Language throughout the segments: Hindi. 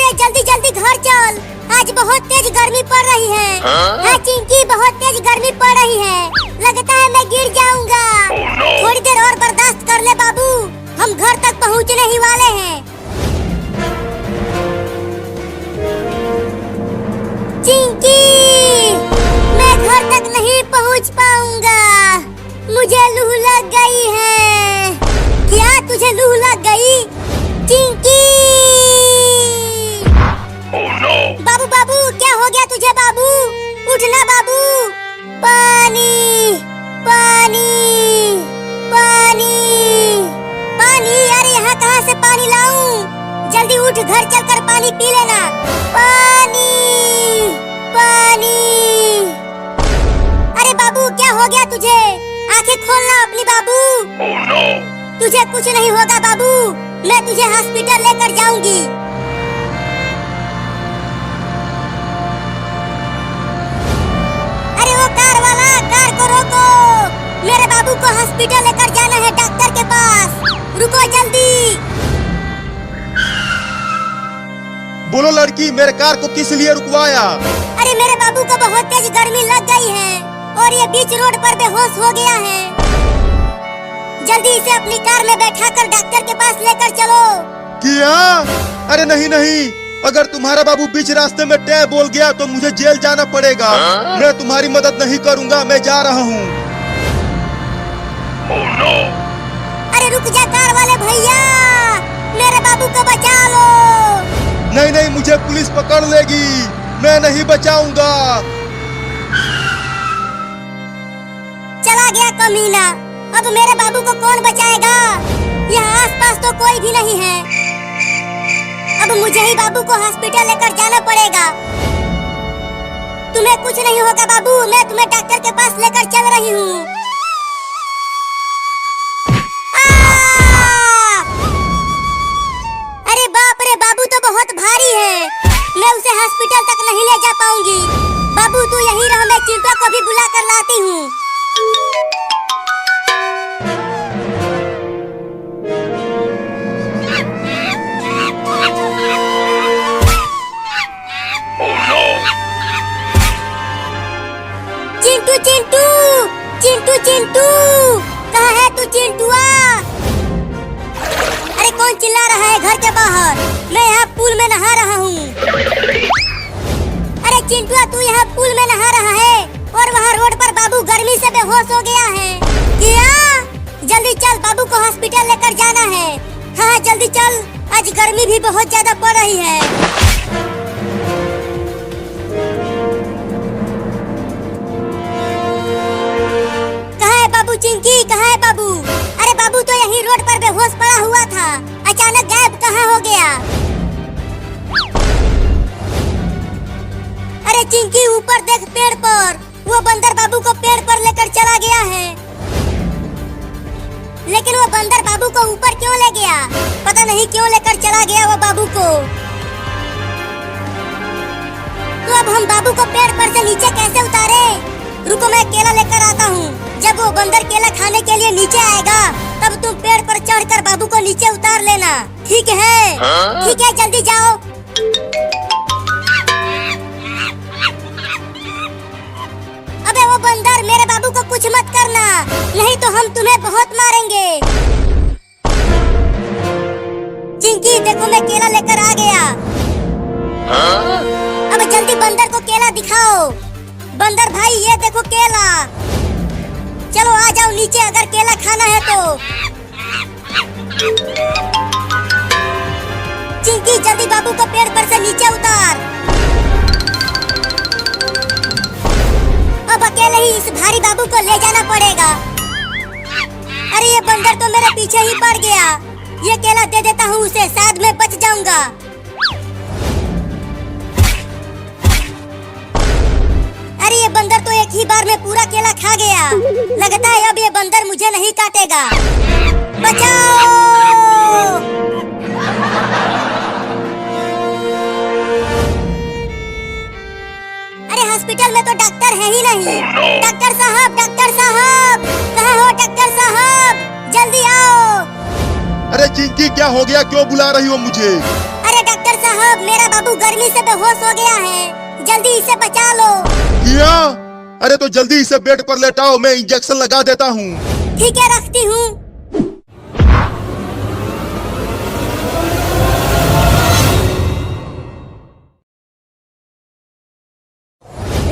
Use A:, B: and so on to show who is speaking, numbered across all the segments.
A: अरे जल्दी जल्दी घर चल, आज बहुत तेज गर्मी पड़ रही है। हाँ चिंकी, बहुत तेज गर्मी पड़ रही है, लगता है मैं गिर जाऊंगा। थोड़ी देर और बर्दाश्त कर ले बाबू, हम घर तक पहुंचने ही वाले हैं। चिंकी, मैं घर तक नहीं पहुंच पाऊंगा, मुझे लू लग गई है। क्या तुझे लू लग गई? चिंकी! बाबू बाबू, क्या हो गया तुझे बाबू? उठना बाबू। पानी पानी पानी पानी, अरे यहाँ कहाँ से पानी लाऊं? जल्दी उठ, घर चलकर पानी पी लेना। पानी पानी। अरे बाबू, क्या हो गया तुझे? आंखें खोलना अपनी बाबू। तुझे कुछ नहीं होगा बाबू, मैं तुझे हॉस्पिटल लेकर जाऊंगी। अरे वो कार वाला, कार को रोको, मेरे बाबू को हॉस्पिटल लेकर जाना है, डॉक्टर के पास। रुको जल्दी।
B: बोलो लड़की, मेरे कार को किस लिए रुकवाया?
A: अरे मेरे बाबू को बहुत तेज गर्मी लग गई है और ये बीच रोड पर बेहोश हो गया है। जल्दी इसे अपनी कार में बैठाकर डॉक्टर के पास लेकर चलो।
B: क्या? अरे नहीं नहीं, अगर तुम्हारा बाबू बीच रास्ते में टै बोल गया तो मुझे जेल जाना पड़ेगा। मैं तुम्हारी मदद नहीं करूंगा, मैं जा रहा हूँ।
A: अरे रुक जा कार वाले भैया, मेरे बाबू को बचा लो।
B: नहीं नहीं, मुझे पुलिस पकड़ लेगी, मैं नहीं बचाऊंगा।
A: चला गया कमीना, अब मेरे बाबू को कौन बचाएगा? यहाँ आसपास तो कोई भी नहीं है, अब मुझे ही बाबू को हॉस्पिटल लेकर जाना पड़ेगा। तुम्हें कुछ नहीं होगा बाबू, मैं तुम्हें डॉक्टर के पास लेकर चल रही हूँ। अरे बाप रे, बाबू तो बहुत भारी है, मैं उसे हॉस्पिटल तक नहीं ले जा पाऊंगी। बाबू तू यहीं रह, मैं चिंटू को भी बुला कर लाती हूँ। चिंटू चिंटू चिंटू चिंटू, कहाँ है तू चिंटुआ? अरे कौन चिल्ला रहा है घर के बाहर? मैं यहाँ पूल में नहा रहा हूँ। अरे चिंटुआ, तू यहाँ पूल में नहा रहा है और वहाँ रोड पर बाबू गर्मी से बेहोश हो गया है। क्या? जल्दी चल, बाबू को हॉस्पिटल लेकर जाना है। हाँ जल्दी चल, आज गर्मी भी बहुत ज्यादा पड़ रही है। चिंकी, कहाँ है बाबू? अरे बाबू तो यही रोड पर बेहोश पड़ा हुआ था, अचानक गायब कहाँ हो गया? अरे चिंकी, ऊपर देख पेड़ पर, वो बंदर बाबू को पेड़ पर लेकर चला गया है। लेकिन वो बंदर बाबू को ऊपर क्यों ले गया? पता नहीं क्यों लेकर चला गया वो बाबू को। तो अब हम बाबू को पेड़ पर से नीचे कैसे उतारे? रुको, मैं केला लेकर आता हूँ। जब वो बंदर केला खाने के लिए नीचे आएगा, तब तुम पेड़ पर चढ़कर बाबू को नीचे उतार लेना, ठीक है? ठीक है, जल्दी जाओ। अबे वो बंदर, मेरे बाबू को कुछ मत करना, नहीं तो हम तुम्हें बहुत मारेंगे। चिंकी देखो, मैं केला लेकर आ गया। अब जल्दी बंदर को केला दिखाओ। बंदर भाई, ये देखो केला। चलो आ जाओ नीचे, अगर केला खाना है तो। चिंकी जल्दी बाबू को पेड़ पर से नीचे उतार। अब अकेले ही इस भारी बाबू को ले जाना पड़ेगा। अरे ये बंदर तो मेरे पीछे ही पड़ गया, ये केला दे देता हूँ उसे, शायद मैं बच जाऊंगा। अरे ये बंदर तो एक ही बार में पूरा केला खा गया, लगता है अब ये बंदर मुझे नहीं काटेगा। बचाओ! अरे हॉस्पिटल में तो डॉक्टर है ही नहीं। डॉक्टर साहब, कहाँ हो डॉक्टर साहब? जल्दी आओ।
B: अरे चिंकी, क्या हो गया? क्यों बुला रही हो मुझे?
A: अरे डॉक्टर साहब, मेरा बाबू गर्मी से बेहोश हो गया है, जल्दी इसे बचा लो।
B: किया? अरे तो जल्दी इसे बेड पर लेटाओ, मैं इंजेक्शन लगा देता हूँ।
A: ठीक है, रखती हूँ।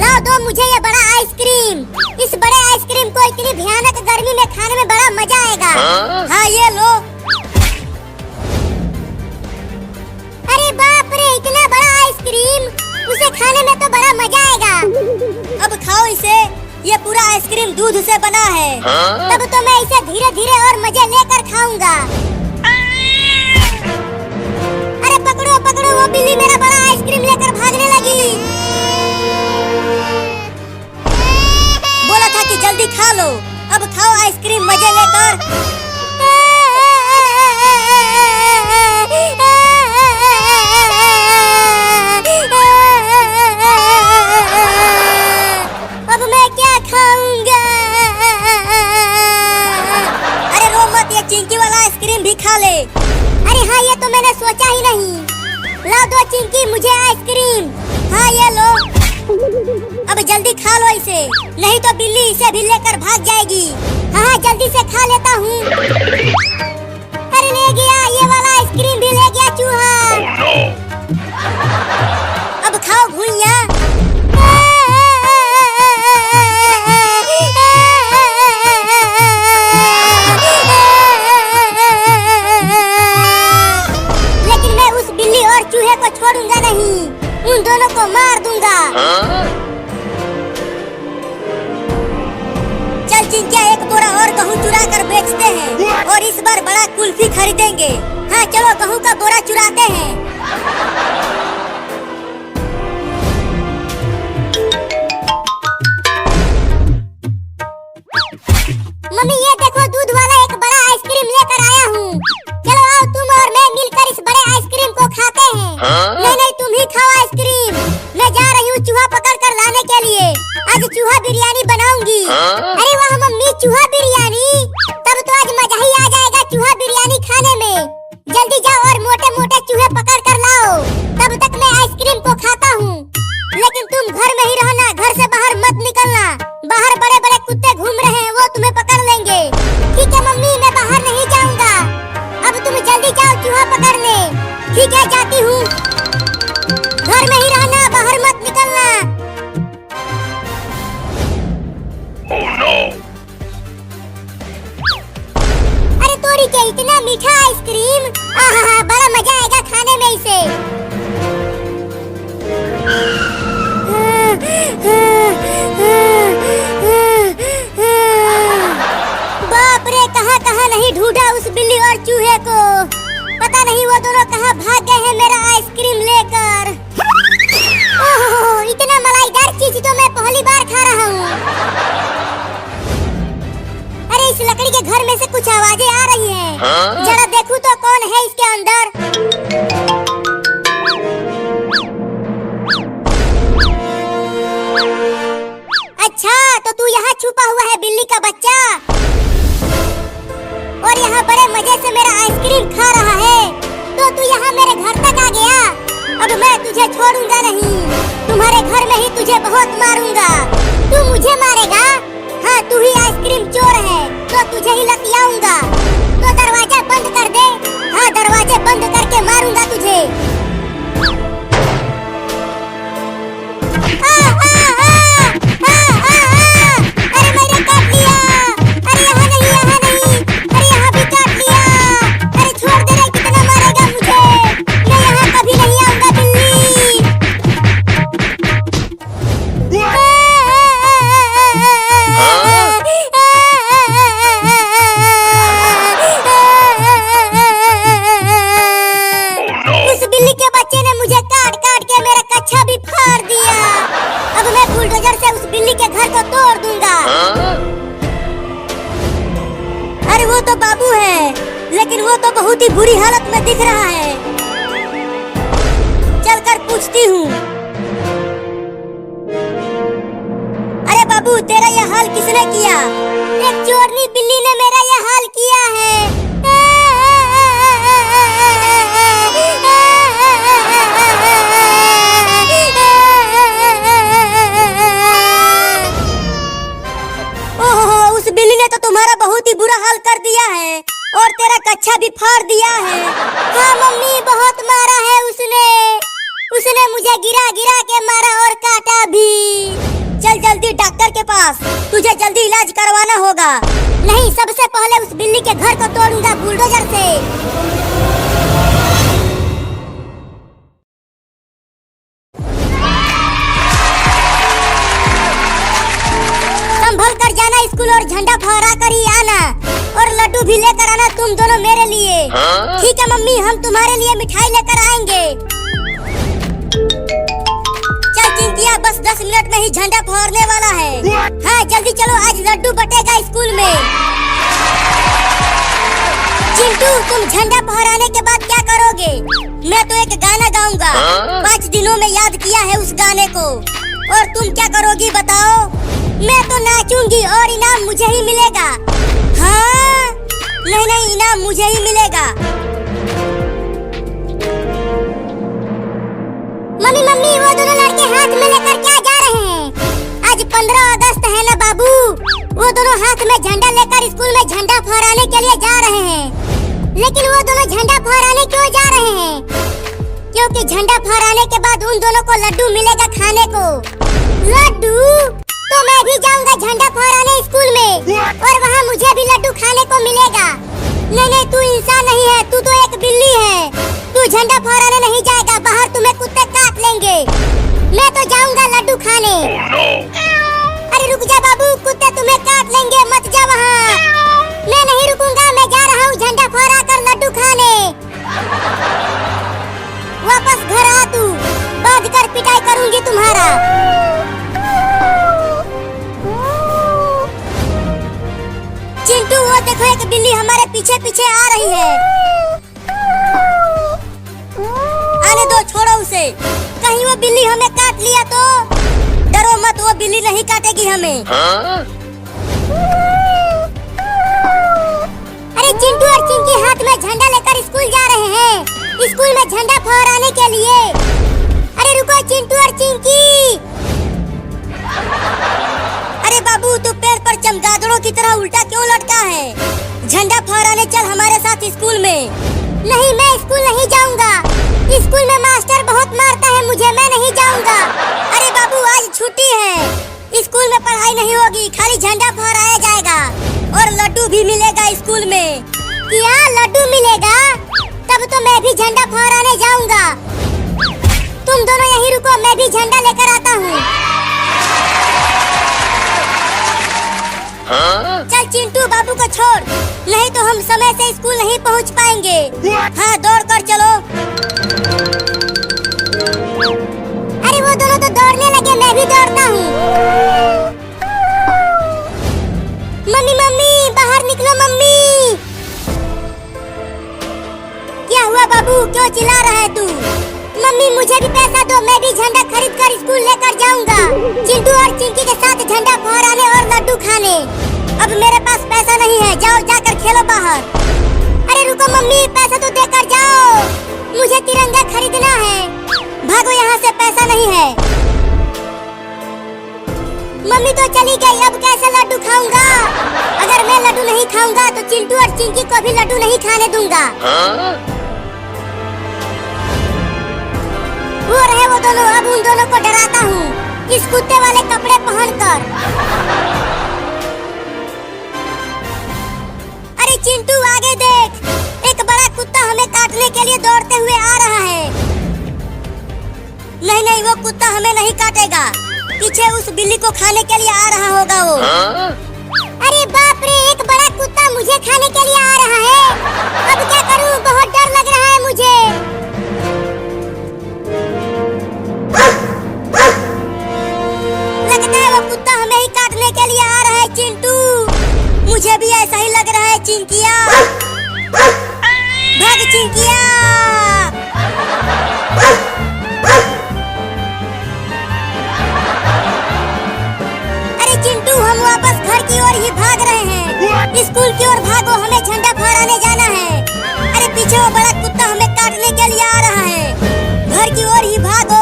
A: लाओ दो मुझे ये बड़ा आइसक्रीम। इस बड़े आइसक्रीम को इतनी भयानक गर्मी में खाने में बड़ा मजा आएगा। हाँ ये लो। अरे बाप रे, इतना बड़ा आइसक्रीम, उसे खाने में तो बड़ा मजा आएगा। अब खाओ इसे, ये पूरा आइसक्रीम दूध से बना है। तब तो मैं इसे धीरे धीरे और मजे लेकर खाऊंगा। अरे पकड़ो पकड़ो, वो बिल्ली मेरा बड़ा आइसक्रीम लेकर भागने लगी। बोला था कि जल्दी खा लो, अब खाओ आइसक्रीम मजे लेकर। अब मैं क्या खाऊंगा? अरे रो मत, ये चिंकी वाला आइसक्रीम भी खा ले। अरे हाँ, ये तो मैंने सोचा ही नहीं। लाओ दो चिंकी मुझे आइसक्रीम। हाँ ये लो। अब जल्दी खा लो इसे, नहीं तो बिल्ली इसे भी लेकर भाग जाएगी। हाँ जल्दी से खा लेता हूँ। अरे ले गया, ये वाला आइसक्रीम भी ले गया चूहा। अब खाओ भुइया। लेकिन मैं उस बिल्ली और चूहे को छोड़ूंगा नहीं, उन दोनों को मार दूंगा। चल चिंकिया, एक बोरा और गेहूं चुरा कर बेचते हैं और इस बार बड़ा कुल्फी खरीदेंगे। हाँ चलो, गेहूं का बोरा चुराते हैं। मम्मी ये देखो, दूध वाला एक बड़ा आइसक्रीम लेकर आया हूँ। चलो आओ, तुम और मैं मिलकर इस बड़े आइसक्रीम को खाते हैं। नहीं नहीं, तुम ही खाओ आइसक्रीम, मैं जा रही हूँ चूहा पकड़ कर लाने के लिए। आज चूहा बिरयानी बनाऊंगी। अरे वाह मम्मी, चूहा बिरयानी, तब तो आज मजा ही आ जाएगा चूहा बिरयानी खाने में। जल्दी जाओ और मोटे मोटे चूहे पकड़ कर लाओ, तब तक मैं आइसक्रीम को खाता हूँ। लेकिन तुम घर में ही रहना, घर से बाहर मत निकलना। बाहर बड़े बड़े कुत्ते घूम रहे हैं, वो तुम्हें पकड़ लेंगे। ठीक है मम्मी, मैं बाहर नहीं जाऊंगा। अब तुम जल्दी जाओ चूहा पकड़ने। ठीक है, जाती हूँ। घर में ही रहना, बाहर मत निकलना। Oh, no. अरे तोरी के, इतना मीठा आइसक्रीम, आहा बड़ा मजा आएगा खाने में इसे। बाप रे, कहाँ कहाँ नहीं ढूंढा उस बिल्ली और चूहे को। पता नहीं वो दोनों कहाँ भाग गए हैं मेरा आइसक्रीम लेकर। ओह, इतना मलाईदार चीज तो मैं पहली बार खा रहा हूँ। अरे इस लकड़ी के घर में से कुछ आवाजें आ रही हैं। जरा देखूं तो कौन है इसके अंदर। अच्छा, तो तू यहाँ छुपा हुआ है बिल्ली का बच्चा, और यहाँ बड़े मजे से मेरा आइसक्रीम खा रहा है। तो तू यहाँ मेरे घर तक आ गया। अब मैं तुझे छोड़ूंगा नहीं, तुम्हारे घर में ही तुझे बहुत मारूंगा। तू मुझे मारेगा? हाँ, तू ही आइसक्रीम चोर है, तो तुझे ही लतियाऊंगा। तो दरवाजा बंद कर दे। हाँ, दरवाजे बंद करके मारूंगा तुझे। अरे मैंने काट लिया। अरे यहाँ नहीं, यहाँ नहीं। अरे यहाँ भी काट लिया। अरे छोड़ दे रे, कितना मारेगा मुझे? मैं यहाँ कभी नहीं आऊंगा बिल्ली। उस बिल्ली के बच्चे ने मुझे काट काट के मेरा कच्छा भी फाड़ दिया। अब मैं बुलडोजर से उस बिल्ली के घर को तोड़ दूंगा। अरे वो तो बाबू है, लेकिन वो तो बहुत ही बुरी हालत में दिख रहा है। चलकर पूछती हूँ। अरे बाबू, तेरा यह हाल किसने किया? एक चोरनी बिल्ली ने मेरा यह हाल किया है। मार दिया है। हाँ मम्मी, बहुत मारा है उसने मुझे गिरा गिरा के मारा और काटा भी। चल जल्दी डॉक्टर के पास, तुझे जल्दी इलाज करवाना होगा। नहीं, सबसे पहले उस बिल्ली के घर को तोड़ूंगा बुलडोजर से। संभल कर जाना स्कूल और झंडा फहरा कर ही आना, और लड्डू भी लेकर आना तुम दोनों मेरे लिए। ठीक है मम्मी, हम तुम्हारे लिए मिठाई लेकर आएंगे। चल चिंकिया, बस 10 मिनट में ही झंडा फहरने वाला है। हाँ जल्दी चलो, आज लड्डू बटेगा स्कूल में। चिंटू, तुम झंडा फहराने के बाद क्या करोगे? मैं तो एक गाना गाऊंगा। 5 दिनों में याद किया है उस गाने को। और तुम क्या करोगी बताओ? मैं तो नाचूंगी और इनाम मुझे ही मिलेगा। हाँ नहीं, इनाम मुझे ही मिलेगा। मम्मी, वो दोनों लड़के हाथ में लेकर क्या जा रहे हैं? आज 15 अगस्त है ना बाबू। वो दोनों हाथ में झंडा लेकर स्कूल में झंडा फहराने के लिए जा रहे हैं। लेकिन वो दोनों झंडा फहराने क्यों जा रहे हैं? क्योंकि झंडा फहराने के बाद उन दोनों को लड्डू मिलेगा खाने को। लड्डू? तो मैं भी जाऊंगा झंडा फहराने स्कूल में, और वहाँ मुझे भी लड्डू खाने को मिलेगा। नहीं, तू इंसान नहीं है, तू तो एक बिल्ली है। तू झंडा फहराने नहीं जाएगा, बाहर तुम्हें कुत्ते काट लेंगे। मैं तो जाऊंगा लड्डू खाने। अरे रुक जा बाबू, कुत्ते तुम्हें काट लेंगे, मत जा वहाँ। मैं नहीं रुकूंगा, मैं जा रहा हूँ झंडा फहरा कर लड्डू खाने। वापस घर आ तू, बांध कर पिटाई करूंगी तुम्हारा। चिंटू, वो देखो एक बिल्ली हमारे पीछे पीछे आ रही है। आने दो, छोड़ो उसे। कहीं वो बिल्ली हमें काट लिया तो? डरो मत, वो बिल्ली नहीं काटेगी हमें। अरे चिंटू और चिंकी हाथ में झंडा लेकर स्कूल जा रहे हैं, स्कूल में झंडा फहराने के लिए। अरे रुको चिंटू और चिंकी। अरे बाबू, तू पेड़ पर चमगादड़ों की तरह उल्टा क्यों लटका है? झंडा फहराने चल हमारे साथ स्कूल में। नहीं, मैं स्कूल नहीं जाऊंगा। स्कूल में मास्टर बहुत मारता है मुझे, मैं नहीं जाऊंगा। अरे बाबू, आज छुट्टी है, स्कूल में पढ़ाई नहीं होगी, खाली झंडा फहराया जाएगा और लड्डू भी मिलेगा स्कूल में। क्या लड्डू मिलेगा? तब तो मैं भी झंडा फहराने जाऊंगा। तुम दोनों यहीं रुको, मैं भी झंडा लेकर आता हूँ। चल चिंटू, बाबू को छोड़, नहीं तो हम समय से स्कूल नहीं पहुंच पाएंगे। हाँ, दौड़ कर चलो। अरे वो दोनों तो दौड़ने लगे, मैं भी दौड़ता हूँ। मम्मी, बाहर निकलो मम्मी। क्या हुआ बाबू, क्यों चिल्ला रहा है तू? मम्मी, मुझे भी पैसा दो, मैं भी झंडा खरीद कर स्कूल लेकर जाऊंगा, चिंटू और चिंकी के साथ झंडा फहराने और लड्डू खाने। अब मेरे पास पैसा नहीं है, जाओ जाकर खेलो बाहर। अरे रुको मम्मी, पैसा तो देकर जाओ, मुझे तिरंगा खरीदना है। भागो यहाँ से, पैसा नहीं है। मम्मी तो चली गई, अब कैसे लड्डू खाऊंगा? अगर मैं लड्डू नहीं खाऊंगा तो चिंटू और चिंकी को भी लड्डू नहीं खाने दूंगा। वो रहे वो दोनों, अब उन दोनों को डराता हूँ इस कुत्ते वाले कपड़े पहनकर। अरे चिंटू, आगे देख, एक बड़ा कुत्ता हमें काटने के लिए दौड़ते हुए आ रहा है। नहीं, वो कुत्ता हमें नहीं काटेगा, पीछे उस बिल्ली को खाने के लिए आ रहा होगा वो। अरे बाप रे, एक बड़ा कुत्ता मुझे खाने के लिए आ रहा है। अब क्या करूँ, बहुत डर लग रहा है मुझे। लगता है वो कुत्ता हमें ही काटने के लिए आ रहा है चिंटू। मुझे भी ऐसा ही लग रहा है। चिंकिया, भाग चिंकिया। अरे चिंटू, हम वापस घर की ओर ही भाग रहे हैं। स्कूल की ओर भागो, हमें झंडा फहराने जाना है। अरे पीछे वो बड़ा कुत्ता हमें काटने के लिए आ रहा है, घर की ओर ही भागो।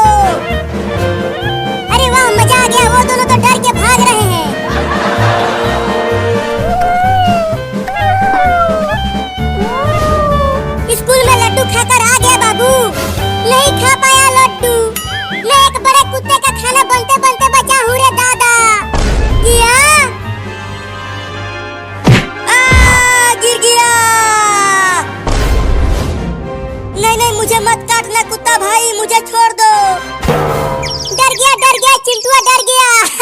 A: अरे वाह, मजा आ गया, वो दोनों तो डर के भाग रहे हैं। छोड़ दो। डर गया चिंटुआ, डर गया।